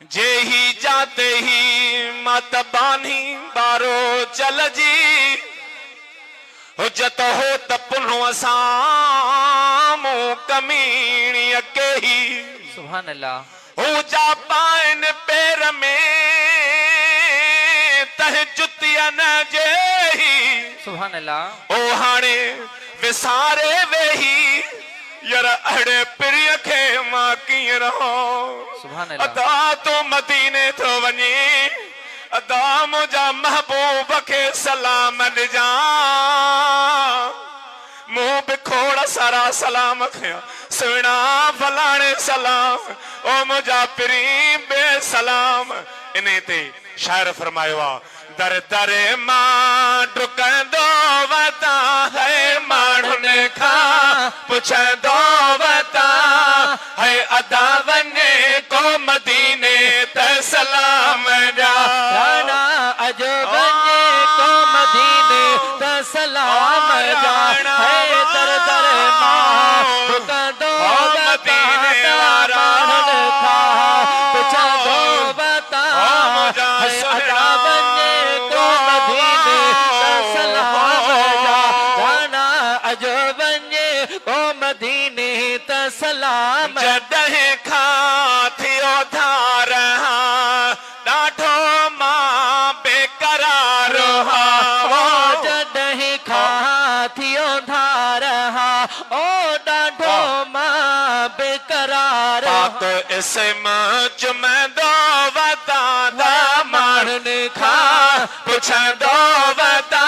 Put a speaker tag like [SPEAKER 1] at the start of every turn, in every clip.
[SPEAKER 1] जेही जाते ही मत बानी बारो चल जी हुजत हो तपुनो असामो कमीनी अके ही
[SPEAKER 2] सुभान अल्लाह
[SPEAKER 1] हो जा पाइन पैर में तह जुतिया न जेही
[SPEAKER 2] सुभान अल्लाह
[SPEAKER 1] ओ हाणे विसारे वेही यार अड़े प्रिय खे मां कीअं रहो
[SPEAKER 2] सुभान अल्लाह
[SPEAKER 1] अदा तो मदीने तो वञी अदा मुंहिंजा महबूब खे सलाम ॾिजां मूं बि खोड़ सारा सलाम खया सुहिणा फलाणे सलाम ओ मुंहिंजा पिरी बे सलाम इन ते शायर फरमायो आहे दर दर मां डुकंदो वता है माण्हुनि खां पुछंदो वता है अदा वञे को मदीने त सलाम ॾिया
[SPEAKER 2] राणा अज वञे को मदीने त सलाम ॾिया है दर दर मां डुकंदो वता माण्हुनि खां पुछंदो वता है अदा वञे को मदीने त सलाम ॾिया राणा अज वञे को मदीने त सलाम
[SPEAKER 1] जॾहिं खां थियो धार ॾाढो मां बेकरार
[SPEAKER 2] जॾहिं खां थियो धार ओ ॾाढो मां बेकरार
[SPEAKER 1] पाक इस्म चुमंदो वता माण्हुनि खां पुछंदो वता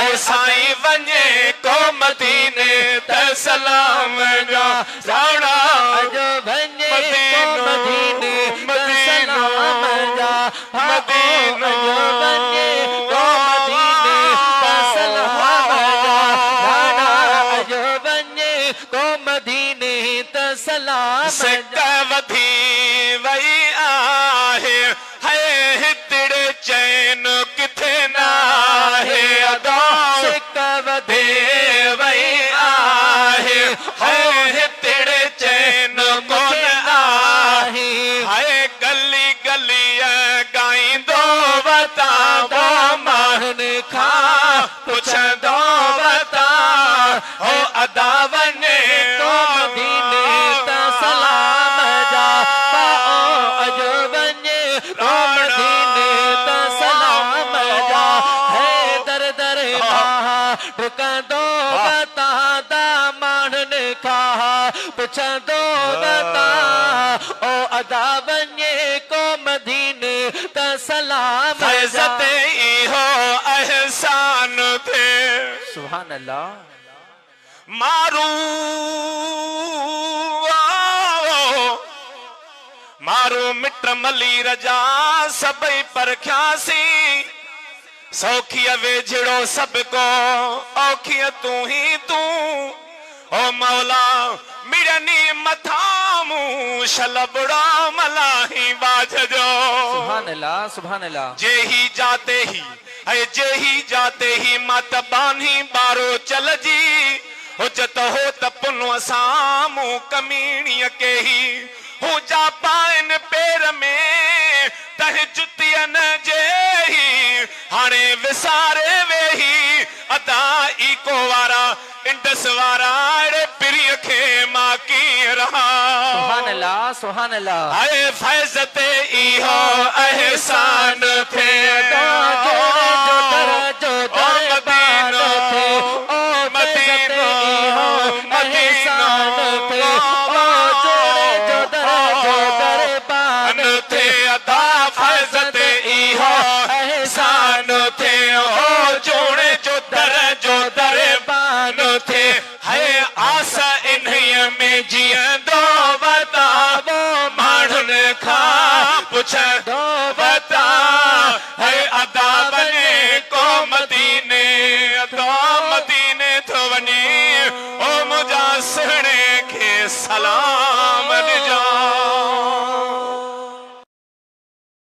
[SPEAKER 1] ओ साईं वञे को मदीने त सलाम ॾिया राणा
[SPEAKER 2] अज वञे को मदीने त सलाम ॾिया
[SPEAKER 1] मदीनो
[SPEAKER 2] अज वञे को मदीने त सलाम ॾिया राणा अज वञे को मदीने त सलाम
[SPEAKER 1] सिक वधी वई आहे है हितड़े चैन किथे न आहे अदा
[SPEAKER 2] सिक वधे
[SPEAKER 1] वई आहे है हितड़े चैन कोन आहे है गली गली गाईंदो वता वो माण्हुनि खां पुछंदो वता हो अदा वञे
[SPEAKER 2] को मदीने त सलाम जा पाओ अज वञे को मदीने त सलाम जा है दर दर मां डुकंदो वता दा माण्हुनि खां पुछंदो वता ओ अदा वञे को मदीने त सलाम
[SPEAKER 1] फैज़
[SPEAKER 2] जा
[SPEAKER 1] ते इहो एहसान थे
[SPEAKER 2] सुभान अल्लाह
[SPEAKER 1] मारू मारू मिट मली रजा सभई परख्यासी सौखिया वेझड़ो सबको औखिया तू ही तू ओ मौला मिरनी मथामू शलबड़ा मलाही बाजजो
[SPEAKER 2] सुभान अल्लाह सुभान अल्लाह
[SPEAKER 1] जेही जाते ही है जेही जाते ही मत बानी बारो चल जी हुजत हो तपुनो असामू कमीनी के ही हो जा पाइन पैर में तह जुतिया न जेही हाणे विसारे वेही अदा इको वारा इंडस वारा अड़े पिरिय खे मां कीअं रहा
[SPEAKER 2] सुभान अल्लाह सुभान अल्लाह
[SPEAKER 1] आए फैज़ ते इहो एहसान थे
[SPEAKER 2] जोड़े जो दरबार थे ओ मदीनो एहसान थे ओ जोड़े जो दरबार
[SPEAKER 1] थे अदा फैज़ ते इहो एहसान थे ओ जोड़े जो दरबार थे है आस इन्हीअ में जीअंदो वता वो माण्हुनि खां पुछ